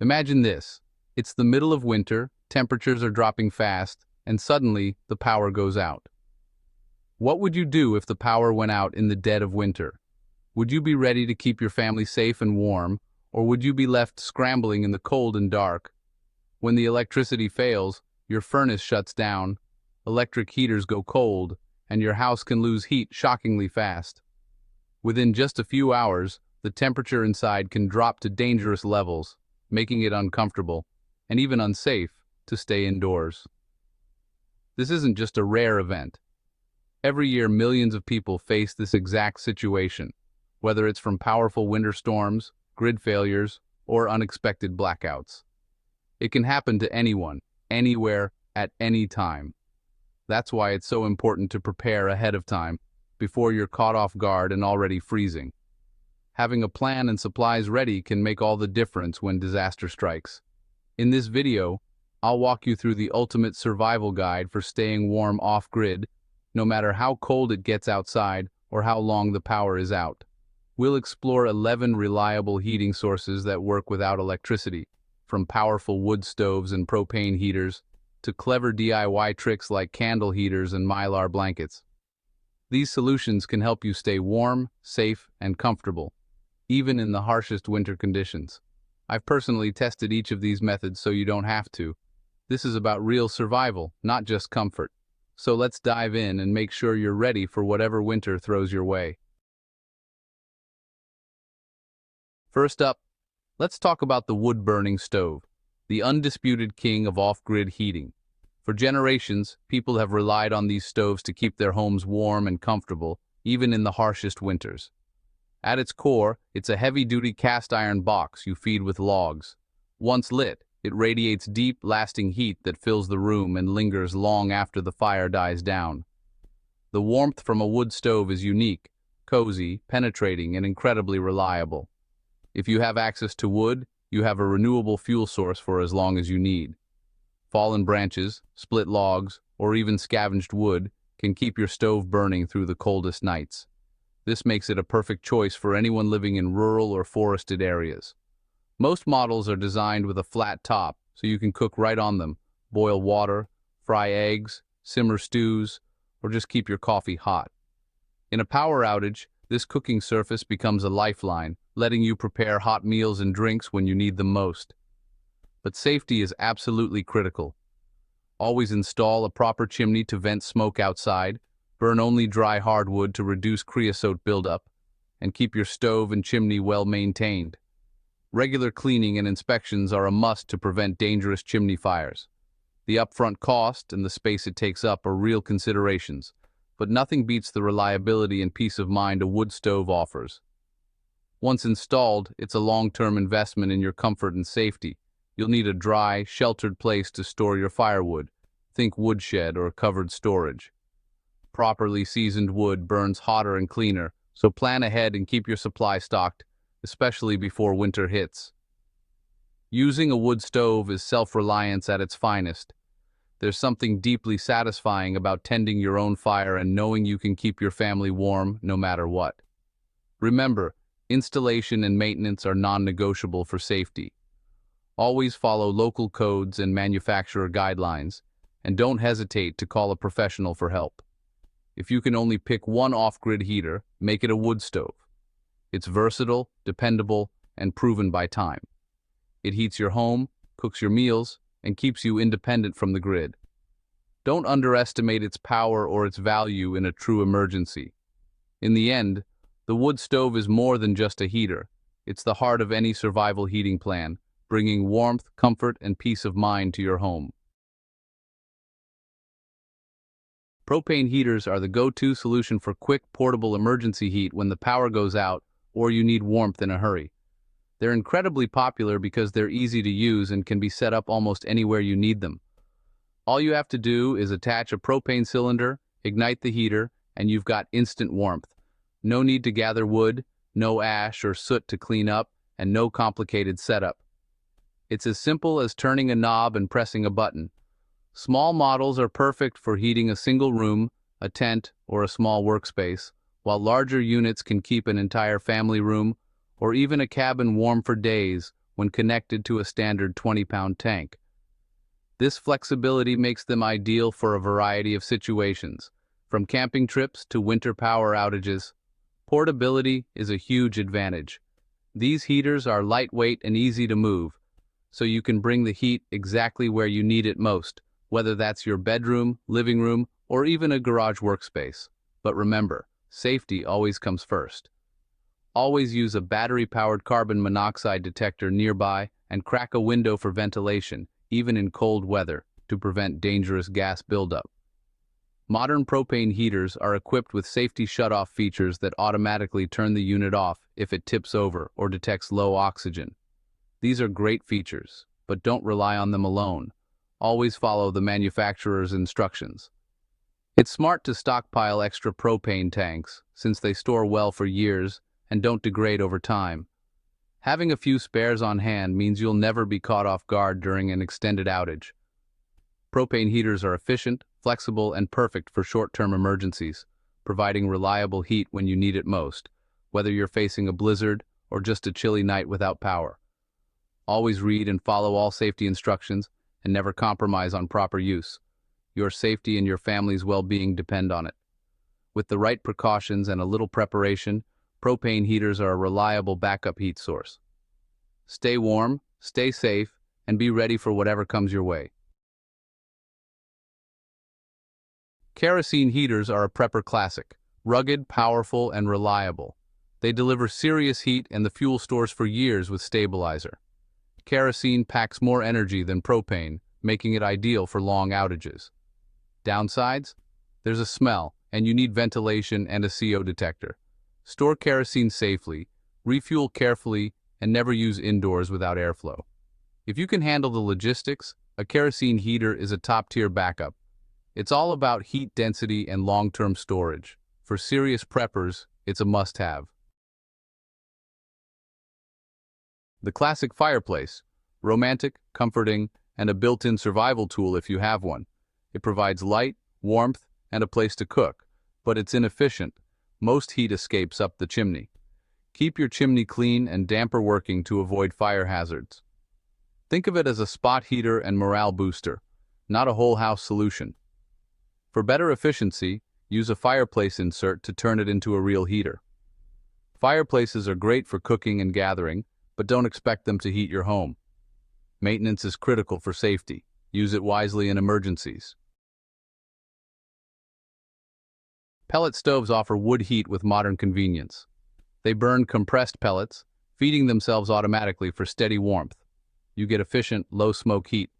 Imagine this. It's the middle of winter, temperatures are dropping fast, and suddenly the power goes out. What would you do if the power went out in the dead of winter? Would you be ready to keep your family safe and warm, or would you be left scrambling in the cold and dark? When the electricity fails, your furnace shuts down, electric heaters go cold, and your house can lose heat shockingly fast. Within just a few hours, the temperature inside can drop to dangerous levels, making it uncomfortable, and even unsafe, to stay indoors. This isn't just a rare event. Every year, millions of people face this exact situation, whether it's from powerful winter storms, grid failures, or unexpected blackouts. It can happen to anyone, anywhere, at any time. That's why it's so important to prepare ahead of time, before you're caught off guard and already freezing. Having a plan and supplies ready can make all the difference when disaster strikes. In this video, I'll walk you through the ultimate survival guide for staying warm off-grid, no matter how cold it gets outside or how long the power is out. We'll explore 11 reliable heating sources that work without electricity, from powerful wood stoves and propane heaters to clever DIY tricks like candle heaters and mylar blankets. These solutions can help you stay warm, safe, and comfortable, even in the harshest winter conditions. I've personally tested each of these methods so you don't have to. This is about real survival, not just comfort. So let's dive in and make sure you're ready for whatever winter throws your way. First up, let's talk about the wood-burning stove, the undisputed king of off-grid heating. For generations, people have relied on these stoves to keep their homes warm and comfortable, even in the harshest winters. At its core, it's a heavy-duty cast-iron box you feed with logs. Once lit, it radiates deep, lasting heat that fills the room and lingers long after the fire dies down. The warmth from a wood stove is unique, cozy, penetrating, and incredibly reliable. If you have access to wood, you have a renewable fuel source for as long as you need. Fallen branches, split logs, or even scavenged wood can keep your stove burning through the coldest nights. This makes it a perfect choice for anyone living in rural or forested areas. Most models are designed with a flat top, so you can cook right on them, boil water, fry eggs, simmer stews, or just keep your coffee hot. In a power outage, this cooking surface becomes a lifeline, letting you prepare hot meals and drinks when you need them most. But safety is absolutely critical. Always install a proper chimney to vent smoke outside, burn only dry hardwood to reduce creosote buildup, and keep your stove and chimney well maintained. Regular cleaning and inspections are a must to prevent dangerous chimney fires. The upfront cost and the space it takes up are real considerations, but nothing beats the reliability and peace of mind a wood stove offers. Once installed, it's a long-term investment in your comfort and safety. You'll need a dry, sheltered place to store your firewood. Think woodshed or covered storage. Properly seasoned wood burns hotter and cleaner, so plan ahead and keep your supply stocked, especially before winter hits. Using a wood stove is self-reliance at its finest. There's something deeply satisfying about tending your own fire and knowing you can keep your family warm no matter what. Remember, installation and maintenance are non-negotiable for safety. Always follow local codes and manufacturer guidelines, and don't hesitate to call a professional for help. If you can only pick one off-grid heater, make it a wood stove. It's versatile, dependable, and proven by time. It heats your home, cooks your meals, and keeps you independent from the grid. Don't underestimate its power or its value in a true emergency. In the end, the wood stove is more than just a heater. It's the heart of any survival heating plan, bringing warmth, comfort, and peace of mind to your home. Propane heaters are the go-to solution for quick, portable emergency heat when the power goes out or you need warmth in a hurry. They're incredibly popular because they're easy to use and can be set up almost anywhere you need them. All you have to do is attach a propane cylinder, ignite the heater, and you've got instant warmth. No need to gather wood, no ash or soot to clean up, and no complicated setup. It's as simple as turning a knob and pressing a button. Small models are perfect for heating a single room, a tent, or a small workspace, while larger units can keep an entire family room or even a cabin warm for days when connected to a standard 20-pound tank. This flexibility makes them ideal for a variety of situations, from camping trips to winter power outages. Portability is a huge advantage. These heaters are lightweight and easy to move, so you can bring the heat exactly where you need it most, whether that's your bedroom, living room, or even a garage workspace. But remember, safety always comes first. Always use a battery-powered carbon monoxide detector nearby and crack a window for ventilation, even in cold weather, to prevent dangerous gas buildup. Modern propane heaters are equipped with safety shutoff features that automatically turn the unit off if it tips over or detects low oxygen. These are great features, but don't rely on them alone. Always follow the manufacturer's instructions. It's smart to stockpile extra propane tanks, since they store well for years and don't degrade over time. Having a few spares on hand means you'll never be caught off guard during an extended outage. Propane heaters are efficient, flexible, and perfect for short-term emergencies, providing reliable heat when you need it most, whether you're facing a blizzard or just a chilly night without power. Always read and follow all safety instructions and never compromise on proper use. Your safety and your family's well-being depend on it. With the right precautions and a little preparation, propane heaters are a reliable backup heat source. Stay warm, stay safe, and be ready for whatever comes your way. Kerosene heaters are a prepper classic, rugged, powerful, and reliable. They deliver serious heat and the fuel stores for years with stabilizer. Kerosene packs more energy than propane, making it ideal for long outages. Downsides? There's a smell, and you need ventilation and a CO detector. Store kerosene safely, refuel carefully, and never use indoors without airflow. If you can handle the logistics, a kerosene heater is a top-tier backup. It's all about heat density and long-term storage. For serious preppers, it's a must-have. The classic fireplace, romantic, comforting, and a built-in survival tool if you have one. It provides light, warmth, and a place to cook, but it's inefficient. Most heat escapes up the chimney. Keep your chimney clean and damper working to avoid fire hazards. Think of it as a spot heater and morale booster, not a whole house solution. For better efficiency, use a fireplace insert to turn it into a real heater. Fireplaces are great for cooking and gathering, but don't expect them to heat your home. Maintenance is critical for safety. Use it wisely in emergencies. Pellet stoves offer wood heat with modern convenience. They burn compressed pellets, feeding themselves automatically for steady warmth. You get efficient, low-smoke heat.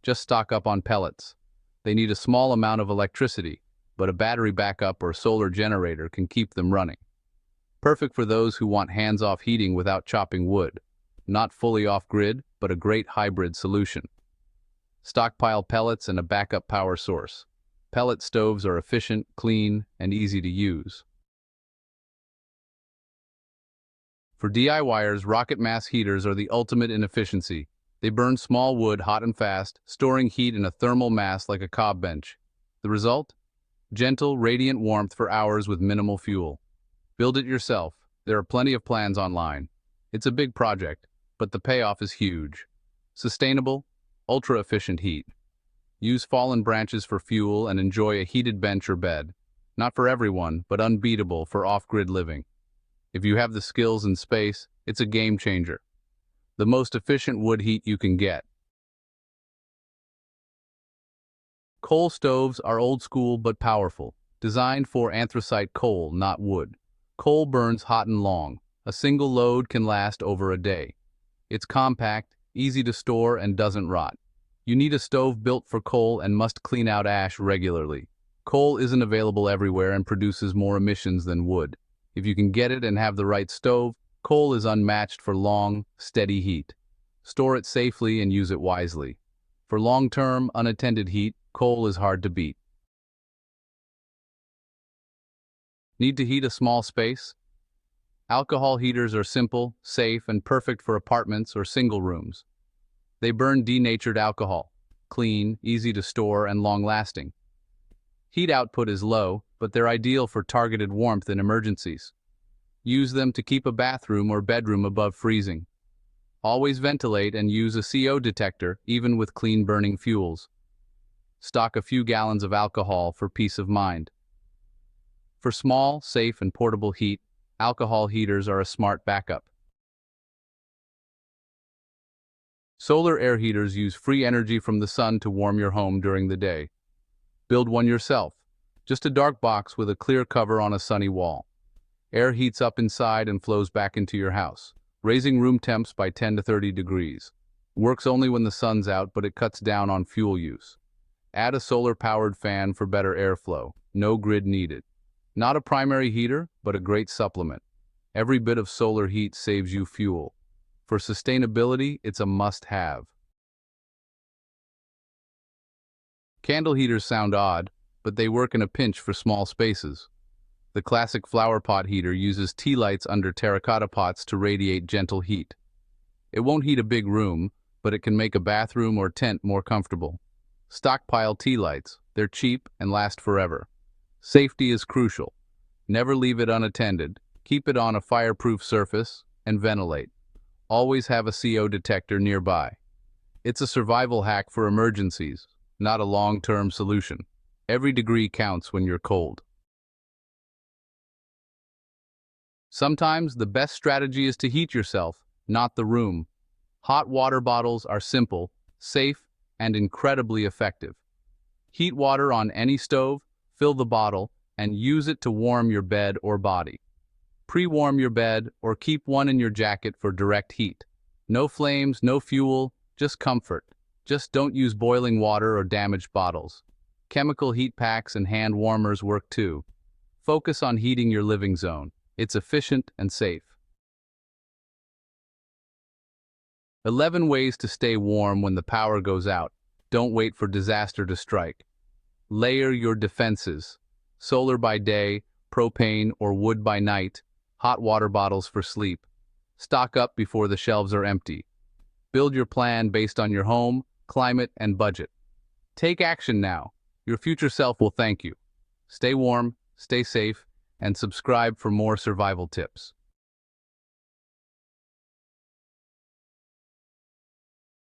Just stock up on pellets. They need a small amount of electricity, but a battery backup or solar generator can keep them running. Perfect for those who want hands-off heating without chopping wood. Not fully off-grid, but a great hybrid solution. Stockpile pellets and a backup power source. Pellet stoves are efficient, clean, and easy to use. For DIYers, rocket mass heaters are the ultimate in efficiency. They burn small wood hot and fast, storing heat in a thermal mass like a cob bench. The result? Gentle, radiant warmth for hours with minimal fuel. Build it yourself. There are plenty of plans online. It's a big project, but the payoff is huge. Sustainable, ultra-efficient heat. Use fallen branches for fuel and enjoy a heated bench or bed. Not for everyone, but unbeatable for off-grid living. If you have the skills and space, it's a game changer. The most efficient wood heat you can get. Coal stoves are old school but powerful, designed for anthracite coal, not wood. Coal burns hot and long. A single load can last over a day. It's compact, easy to store, and doesn't rot. You need a stove built for coal and must clean out ash regularly. Coal isn't available everywhere and produces more emissions than wood. If you can get it and have the right stove, coal is unmatched for long, steady heat. Store it safely and use it wisely. For long-term, unattended heat, coal is hard to beat. Need to heat a small space? Alcohol heaters are simple, safe, and perfect for apartments or single rooms. They burn denatured alcohol, clean, easy to store, and long-lasting. Heat output is low, but they're ideal for targeted warmth in emergencies. Use them to keep a bathroom or bedroom above freezing. Always ventilate and use a CO detector, even with clean-burning fuels. Stock a few gallons of alcohol for peace of mind. For small, safe, and portable heat, alcohol heaters are a smart backup. Solar air heaters use free energy from the sun to warm your home during the day. Build one yourself. Just a dark box with a clear cover on a sunny wall. Air heats up inside and flows back into your house, raising room temps by 10 to 30 degrees. Works only when the sun's out, but it cuts down on fuel use. Add a solar-powered fan for better airflow. No grid needed. Not a primary heater, but a great supplement. Every bit of solar heat saves you fuel. For sustainability, it's a must-have. Candle heaters sound odd, but they work in a pinch for small spaces. The classic flower pot heater uses tea lights under terracotta pots to radiate gentle heat. It won't heat a big room, but it can make a bathroom or tent more comfortable. Stockpile tea lights. They're cheap and last forever. Safety is crucial. Never leave it unattended. Keep it on a fireproof surface and ventilate. Always have a CO detector nearby. It's a survival hack for emergencies, not a long-term solution. Every degree counts when you're cold. Sometimes the best strategy is to heat yourself, not the room. Hot water bottles are simple, safe, and incredibly effective. Heat water on any stove, fill the bottle, and use it to warm your bed or body. Pre-warm your bed or keep one in your jacket for direct heat. No flames, no fuel, just comfort. Just don't use boiling water or damaged bottles. Chemical heat packs and hand warmers work too. Focus on heating your living zone. It's efficient and safe. 11 ways to stay warm when the power goes out. Don't wait for disaster to strike. Layer your defenses. Solar by day, propane or wood by night. Hot water bottles for sleep. Stock up before the shelves are empty. Build your plan based on your home, climate, and budget. Take action now. Your future self will thank you. Stay warm, stay safe, and subscribe for more survival tips.